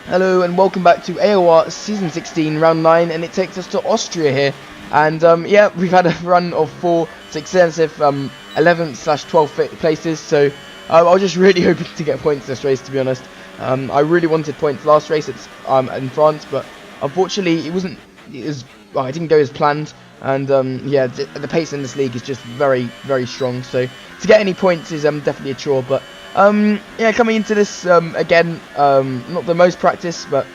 Hello and welcome back to AOR Season 16, Round 9, and it takes us to Austria here. And yeah, we've had a run of 4 successive 11/12 places, so I was just really hoping to get points this race, to be honest. I really wanted points last race in France, but unfortunately it didn't go as planned. And yeah, the pace in this league is just very, very strong, so to get any points is definitely a chore. But yeah, coming into this again, not the most practice, but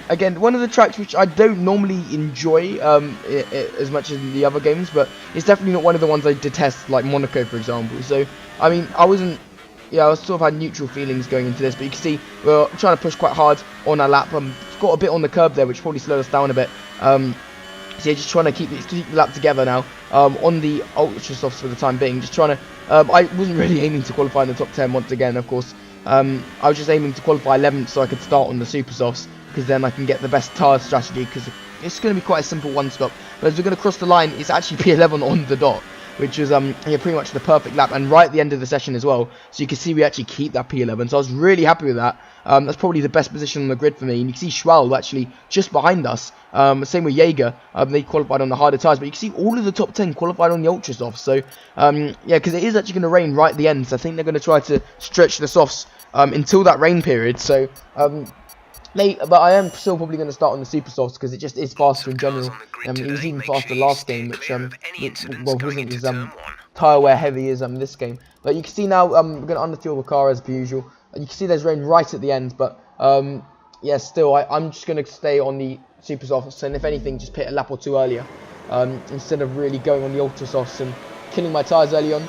again, one of the tracks which I don't normally enjoy as much as the other games, but it's definitely not one of the ones I detest, like Monaco, for example. So I mean, I sort of had neutral feelings going into this, but you can see we're trying to push quite hard on our lap. Got a bit on the curb there, which probably slowed us down a bit. So yeah, just trying to keep the lap together now on the ultra softs for the time being. Just trying to. I wasn't really aiming to qualify in the top 10 once again, of course. I was just aiming to qualify 11th so I could start on the super softs, because then I can get the best tyre strategy, because it's going to be quite a simple one stop. But as we're going to cross the line, it's actually P11 on the dot, which is yeah, pretty much the perfect lap, and right at the end of the session as well. So you can see we actually keep that P11, so I was really happy with that. That's probably the best position on the grid for me, and you can see Schwal actually just behind us. Same with Jaeger, they qualified on the harder tyres, but you can see all of the top 10 qualified on the ultra softs. So yeah, because it is actually going to rain right at the end, so I think they're going to try to stretch the softs until that rain period. So but I am still probably going to start on the super softs, because it just is faster in general. It was even faster last game, which wasn't as tyre wear heavy as this game. But you can see now we're going to underfuel the car as per usual. You can see there's rain right at the end, but yeah, still I'm just going to stay on the super softs, and if anything, just pit a lap or two earlier instead of really going on the ultra softs and killing my tyres early on.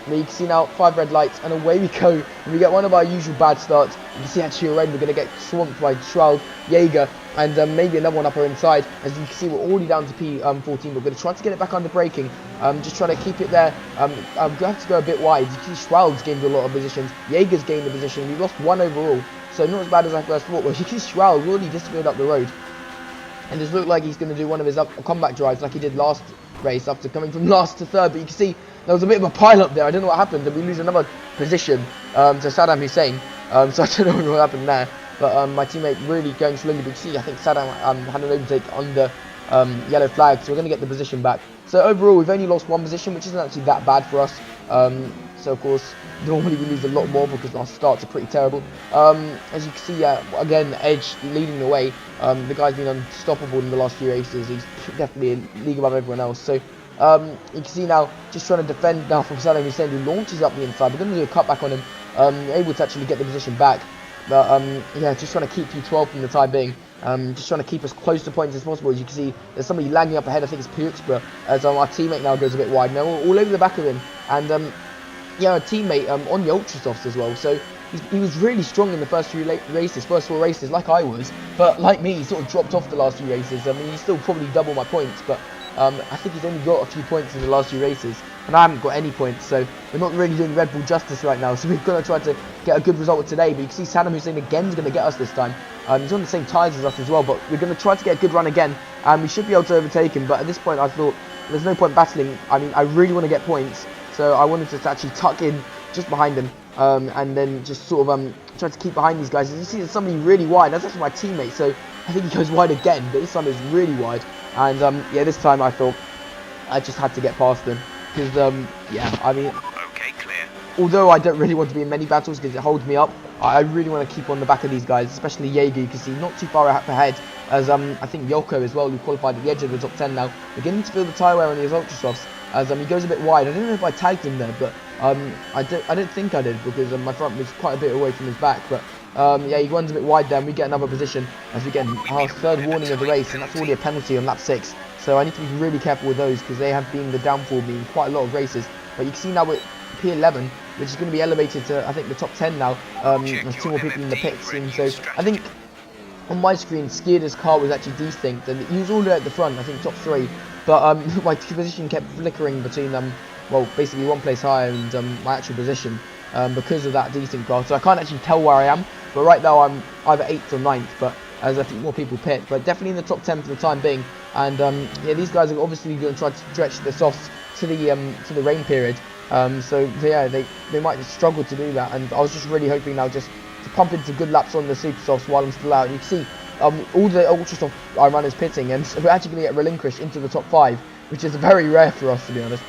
But you can see now 5 red lights, and away we go. And we get one of our usual bad starts. You can see actually already we're going to get swamped by Schwal, Jaeger, and maybe another one up our inside. As you can see, we're already down to P14, but we're going to try to get it back under braking. Just trying to keep it there. I'm going to have to go a bit wide. You can see Schwal's gained a lot of positions. Jaeger's gained a position. We've lost 1 overall, so not as bad as I first thought. Well, you can see Schwal really disappeared up the road, and just looked like he's going to do one of his comeback drives like he did last race after coming from last to third. But you can see there was a bit of a pile up there. I don't know what happened, and we lose another position to Saddam Hussein. So I don't know what happened there, but my teammate really going slowly. But you see, I think Saddam had an overtake under yellow flag, so we're going to get the position back. So overall, we've only lost 1 position, which isn't actually that bad for us. So of course, normally we lose a lot more because our starts are pretty terrible. As you can see, again, Edge leading the way. The guy's been unstoppable in the last few races. He's definitely a league above everyone else. So you can see now, just trying to defend now from Saddam Hussein, who launches up the inside. We're going to do a cutback on him, able to actually get the position back. But yeah, just trying to keep P12 from the time being. Just trying to keep as close to points as possible. As you can see, there's somebody lagging up ahead. I think it's Puxborough, as our teammate now goes a bit wide. Now we're all over the back of him, and yeah, our teammate on the ultra softs as well. So he was really strong in the first 4 races, like I was. But like me, he sort of dropped off the last few races. I mean, he's still probably double my points, but I think he's only got a few points in the last few races, and I haven't got any points, so we're not really doing Red Bull justice right now. So we've got to try to get a good result today. But you can see Saddam Hussein again is going to get us this time. He's on the same tyres as us as well, but we're going to try to get a good run again, and we should be able to overtake him. But at this point, I thought there's no point battling. I mean, I really want to get points, so I wanted to actually tuck in just behind him, and then just sort of try to keep behind these guys. As you see, there's somebody really wide. That's actually my teammate, so I think he goes wide again, but this time it's really wide. And yeah, this time I thought I just had to get past them, because yeah, I mean, okay, clear. Although I don't really want to be in many battles because it holds me up, I really want to keep on the back of these guys, especially Jaeger. You can see not too far ahead, as I think Yoko as well, who qualified at the edge of the top 10 now, beginning to feel the tyre wear on his ultra softs, as he goes a bit wide. I don't know if I tagged him there, but I don't think I did, because my front was quite a bit away from his back. But yeah, he runs a bit wide there, and we get another position as we get our 3rd warning of the race, and that's already a penalty on lap 6. So I need to be really careful with those, because they have been the downfall of me in quite a lot of races. But you can see now we're P11, which is going to be elevated to, I think, the top 10 now. There's 2 more people in the pits, and so I think on my screen, Skierder's car was actually desynced, and he was all the way at the front, I think top 3. But my position kept flickering between well, basically 1 place higher and my actual position because of that desync car. So I can't actually tell where I am. But right now I'm either 8th or 9th, but as I think more people pit. But definitely in the top 10 for the time being. And yeah, these guys are obviously going to try to stretch the softs to the rain period. So yeah, they might just struggle to do that. And I was just really hoping now, just to pump into good laps on the super softs while I'm still out. And you can see all the ultra soft runners pitting, and we're actually going to get relinquished into the top 5, which is very rare for us, to be honest.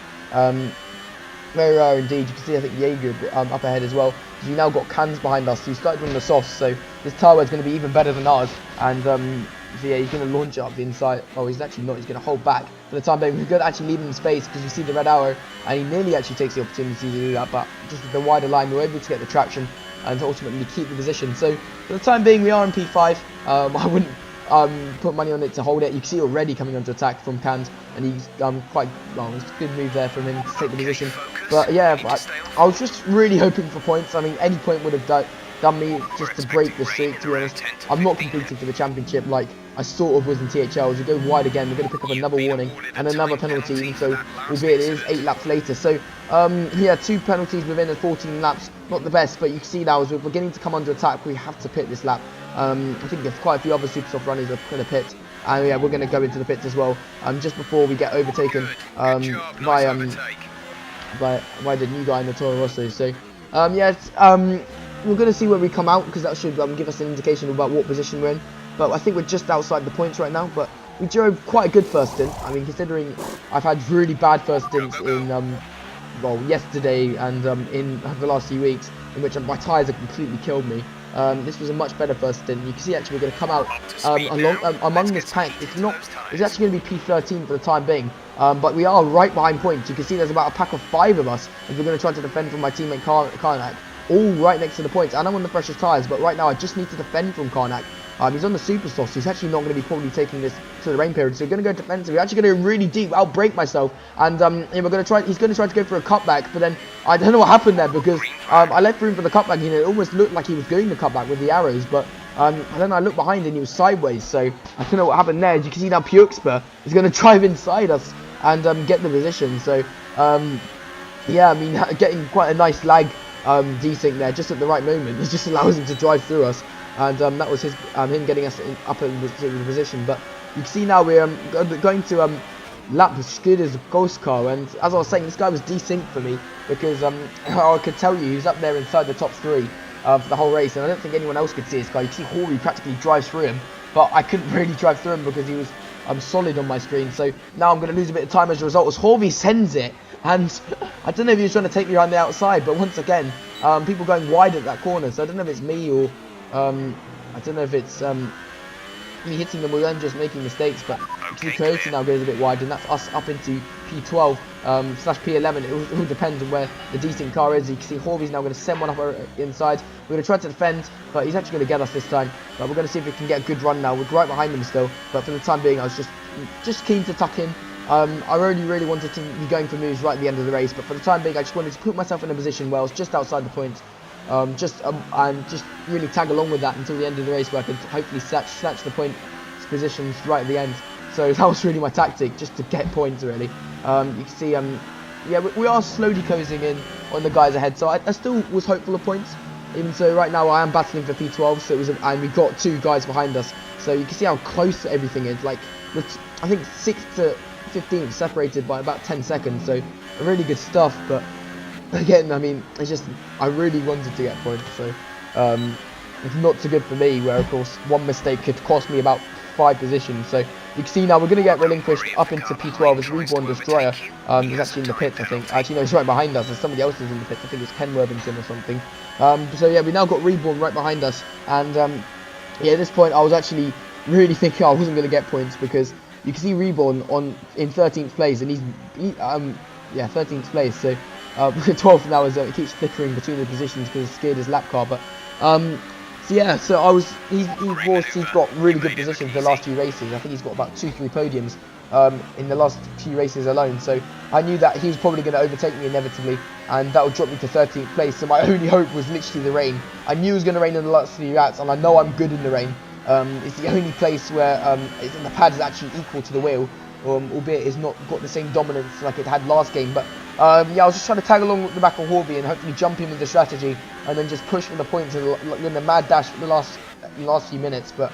Very rare indeed. You can see, I think, Jaeger up ahead as well. You now got Cans behind us. So you started on the softs, so this tyre is going to be even better than ours. And so yeah, he's going to launch it up the inside. Oh, he's actually not. He's going to hold back for the time being. We're going to actually leave him in space because you see the red arrow, and he nearly actually takes the opportunity to do that. But just with the wider line, we're able to get the traction and ultimately keep the position. So for the time being, we are in P5. I wouldn't put money on it to hold it. You can see already coming onto attack from Cans, and he's quite well. It's a good move there from him to take the position. But yeah, I was just really hoping for points. I mean, any point would have done me just to break the streak, to be honest. I'm not competing for the championship like I sort of was in THL. As we go wide again, we're going to pick up another warning and another penalty, even so, albeit it is 8 laps later. So yeah, 2 penalties within the 14 laps, not the best, but you can see now as we're beginning to come under attack, we have to pit this lap. I think there's quite a few other super soft runners are going to pit, and yeah, we're going to go into the pits as well, just before we get overtaken by the new guy in the Toro Rosso. So yeah, we're going to see where we come out, because that should give us an indication about what position we're in. But I think we're just outside the points right now, but we drove quite a good first stint. I mean, considering I've had really bad first stints in well, yesterday and in the last few weeks, in which my tyres have completely killed me. This was a much better first stint. You can see actually we're going to come out among this pack. It's actually going to be P13 for the time being, but we are right behind points. You can see there's about a pack of 5 of us if we're going to try to defend from my teammate Karnak, all right next to the points. And I'm on the freshest tyres, but right now I just need to defend from Karnak. He's on the super soft, so he's actually not going to be probably taking this to the rain period. So we're going to go defensive. We're actually going to go really deep. I'll break myself, and yeah, we're going to try. He's going to try to go for a cutback, but then I don't know what happened there, because I left room for the cutback. You know, it almost looked like he was going the cutback with the arrows, but and then I looked behind and he was sideways. So I don't know what happened there. As you can see now, Puxpa is going to drive inside us and get the position. So yeah, I mean, getting quite a nice lag desync there just at the right moment. It just allows him to drive through us. And that was his him getting us up in the position. But you can see now we're going to lap Skidder's ghost car, and as I was saying, this guy was desynced for me, because I could tell you he was up there inside the top 3 for the whole race, and I don't think anyone else could see this guy. You can see Horry practically drives through him, but I couldn't really drive through him because he was solid on my screen. So now I'm going to lose a bit of time as a result, as Horvey sends it, and I don't know if he was trying to take me around the outside, but once again, people going wide at that corner, so I don't know if it's me or I don't know if it's me hitting them or them just making mistakes, but Coyote now goes a bit wide, and that's us up into P12 slash P11. It all depends on where the desync car is. You can see Horvey's now going to send one up inside. We're going to try to defend, but he's actually going to get us this time. But we're going to see if we can get a good run now. We're right behind him still, but for the time being, I was just keen to tuck in. I really wanted to be going for moves right at the end of the race, but for the time being, I just wanted to put myself in a position where I was just outside the points. And just really tag along with that until the end of the race, where I could hopefully snatch the point positions right at the end. So that was really my tactic, just to get points really. You can see, yeah, we are slowly closing in on the guys ahead, so I still was hopeful of points. Even so, right now I am battling for P12, so it was, and we've got 2 guys behind us. So you can see how close everything is. Like, I think 6th to 15th separated by about 10 seconds. So really good stuff, but again, I mean, it's just, I really wanted to get points, so it's not so good for me, where of course one mistake could cost me about 5 positions. So you can see now we're going to get relinquished up into P12 as Reborn Destroyer. He's actually in the pits, I think. Actually, no, he's right behind us, and somebody else is in the pits. I think it's Ken Worthington or something. So yeah, we now got Reborn right behind us, and yeah, at this point I was actually really thinking I wasn't going to get points, because you can see Reborn in 13th place, and he's yeah, 13th place. So 12th now, as it keeps flickering between the positions because he scared his lap car. But so yeah, so he's got really good positions the last few races. I think he's got about 2-3 podiums in the last few races alone. So I knew that he was probably going to overtake me inevitably, and that would drop me to 13th place. So my only hope was literally the rain. I knew it was going to rain in the last few laps, and I know I'm good in the rain. It's the only place where the pad is actually equal to the wheel, albeit it's not got the same dominance like it had last game. But yeah, I was just trying to tag along with the back of Horby and hopefully jump in with the strategy, and then just push for the points in the mad dash for the last few minutes. But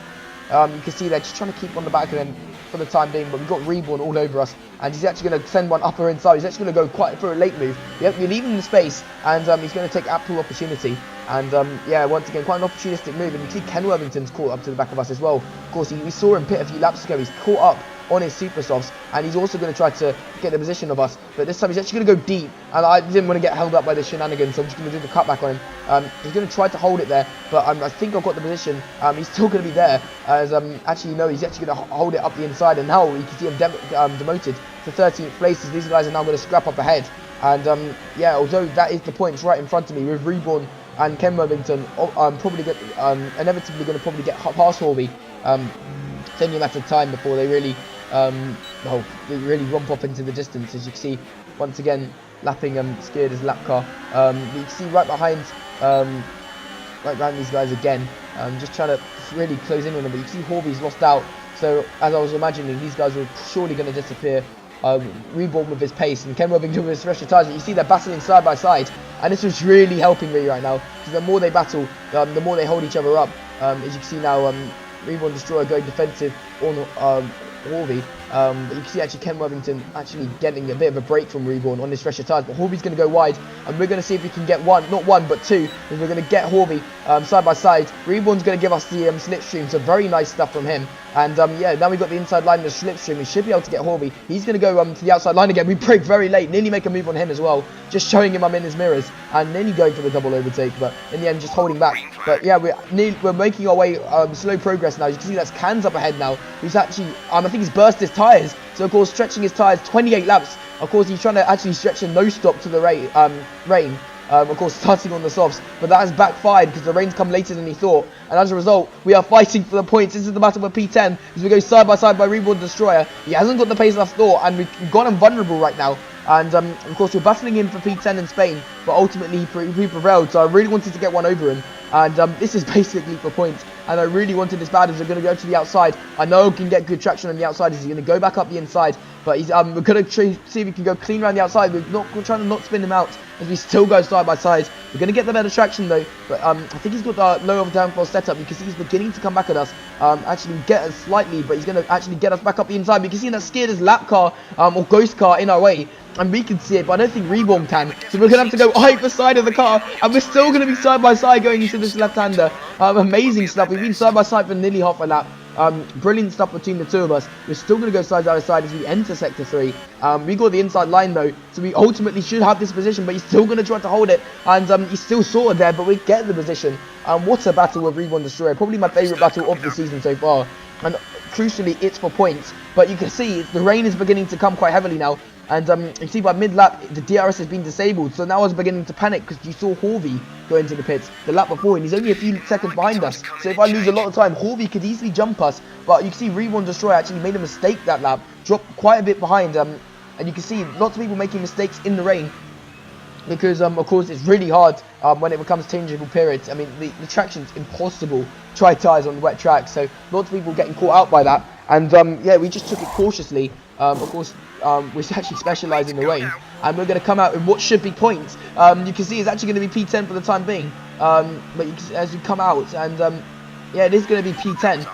you can see they're just trying to keep on the back of them for the time being. But we've got Reborn all over us, and he's actually going to send one upper inside. He's actually going to go quite for a late move. Yep, you're leaving the space, and he's going to take ample opportunity. And yeah, once again, quite an opportunistic move. And you see Ken Worthington's caught up to the back of us as well. Of course, we saw him pit a few laps ago. He's caught up on his super softs, and he's also going to try to get the position of us, but this time he's actually going to go deep, and I didn't want to get held up by the shenanigans, so I'm just going to do the cutback on him. He's going to try to hold it there, but I think I've got the position. He's still going to be there, as actually no, he's actually going to hold it up the inside, and now you can see him demoted to 13th place, as these guys are now going to scrap up ahead. And yeah, although that is the points right in front of me with Reborn and Ken Worthington, probably inevitably going to probably get past Horby. It's only a matter of time before they really they really romp off into the distance. As you can see, once again, lapping Skirder's lap car. You can see right behind these guys again, just trying to really close in on them. But you can see Horby's lost out. So as I was imagining, these guys were surely going to disappear. Reborn with his pace and Ken Worthington with his fresher tyres. You see they're battling side by side, and this was really helping me right now, because the more they battle, the more they hold each other up. As you can see now, Reborn Destroyer going defensive on Horby, but you can see actually Ken Worthington actually getting a bit of a break from Reborn on his fresher tyres, but Horby's going to go wide, and we're going to see if we can get not one but two, and we're going to get Horby side by side. Reborn's going to give us the slipstream, so very nice stuff from him. And yeah, now we've got the inside line of the slipstream. We should be able to get Horby. He's going to go to the outside line again. We break very late, nearly make a move on him as well, just showing him I'm in his mirrors, and nearly going for the double overtake, but in the end just holding back. But yeah, we're making our way slow progress now. As you can see, that's Can's up ahead now, who's actually I think he's burst his tyres, so of course stretching his tyres 28 laps. Of course he's trying to actually stretch a no stop to the rain. Of course starting on the softs, but that has backfired because the rain's come later than he thought, and as a result we are fighting for the points. This is the battle for P10 as we go side by side by Reborn Destroyer. He hasn't got the pace I thought, and we've got him vulnerable right now. And of course we're battling him for P10 in Spain, but ultimately he prevailed, so I really wanted to get one over him. And this is basically for points, and I really wanted this bad as we're going to go to the outside. I know we can get good traction on the outside as he's going to go back up the inside, but he's we're going to see if we can go clean around the outside. We're trying to not spin him out as we still go side by side. We're going to get the better traction though, but I think he's got the low of downforce setup. You can see he's beginning to come back at us, actually get us slightly, but he's going to actually get us back up the inside. We can see that Skirder's lap car or ghost car in our way, and we can see it, but I don't think Reborn can. So we're going to have to go either side of the car, and we're still going to be side by side going into this left-hander. Amazing stuff. We've been side by side for nearly half a lap. Brilliant stuff between the two of us. We're still going to go side by side as we enter Sector 3. We got the inside line though, so we ultimately should have this position, but he's still going to try to hold it, and he's still sort of there, but we get the position. What a battle with Reborn Destroyer. Probably my favourite battle of the season so far, and crucially it's for points. But you can see the rain is beginning to come quite heavily now. And you see by mid-lap, the DRS has been disabled. So now I was beginning to panic because you saw Horby go into the pits the lap before, and he's only a few seconds behind us. So if I lose a lot of time, Horby could easily jump us. But you can see Reborn Destroyer actually made a mistake that lap, dropped quite a bit behind. And you can see lots of people making mistakes in the rain, because of course it's really hard when it becomes changeable periods. I mean, the traction's impossible. Try tyres on wet tracks, so lots of people getting caught out by that. And yeah, we just took it cautiously. Of course, we actually specialise in the rain, and we're going to come out with what should be points. You can see it's actually going to be P10 for the time being. But you can, as you come out, and yeah, it is going to be P10.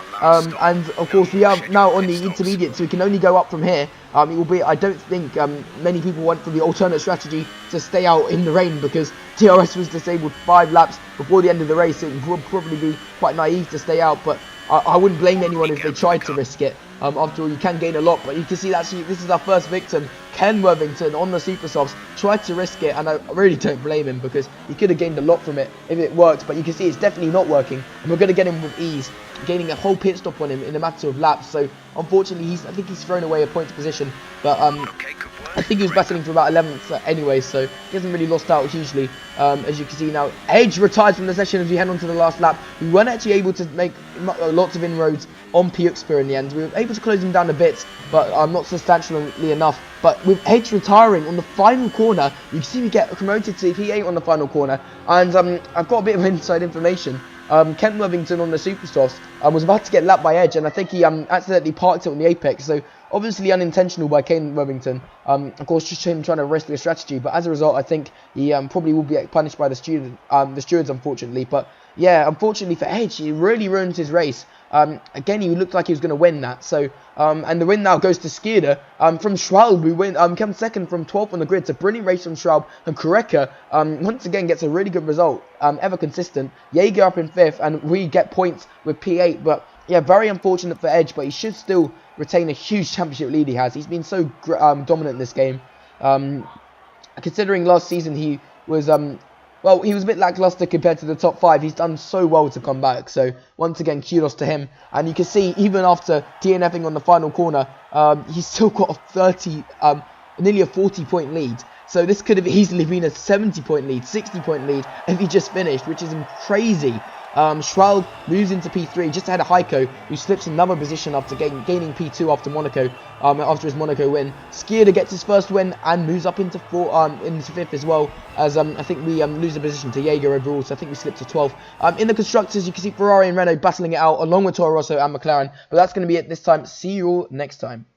And of course, we are now on the intermediate, so we can only go up from here. It will be. I don't think many people went for the alternate strategy to stay out in the rain, because DRS was disabled 5 laps before the end of the race. So it would probably be quite naive to stay out, but I wouldn't blame anyone if they tried to risk it. After all, you can gain a lot, but you can see that actually this is our first victim. Ken Worthington on the Super Softs tried to risk it, and I really don't blame him, because he could have gained a lot from it if it worked, but you can see it's definitely not working, and we're going to get him with ease, gaining a whole pit stop on him in a matter of laps. So unfortunately, I think he's thrown away a points position, but I think he was battling for about 11th anyway, so he hasn't really lost out hugely. As you can see now, Edge retired from the session as we head on to the last lap. We weren't actually able to make lots of inroads on Puxper in the end. We were able to close him down a bit, but not substantially enough. But with Edge retiring on the final corner, you can see we get promoted to P8 on the final corner. And I've got a bit of inside information. Ken Worthington on the Super Softs was about to get lapped by Edge, and I think he accidentally parked it on the apex. So obviously unintentional by Ken Worthington. Of course, just him trying to risk the strategy. But as a result, I think he probably will be punished by the stewards, unfortunately. But yeah, unfortunately for Edge, he really ruined his race. Again, he looked like he was going to win that. So, and the win now goes to Skierda. From Schwalb, who comes second from 12th on the grid. It's a brilliant race from Schwalb. And Kureka, once again, gets a really good result. Ever consistent. Jaeger up in 5th, and we get points with P8. But, yeah, very unfortunate for Edge, but he should still retain a huge championship lead he has. He's been so dominant in this game. Considering last season he was... well, he was a bit lackluster compared to the top 5. He's done so well to come back. So, once again, kudos to him. And you can see, even after DNFing on the final corner, he's still got a nearly a 40-point lead. So, this could have easily been a 70-point lead, 60-point lead if he just finished, which is crazy. Schwalb moves into P3 just ahead of Heiko, who slips another position after gaining P2 after Monaco, after his Monaco win. Skierda gets his first win and moves up into 5th as well, as I think we lose a position to Jaeger overall, so I think we slip to 12th. In the constructors, you can see Ferrari and Renault battling it out along with Toro Rosso and McLaren, but that's going to be it this time. See you all next time.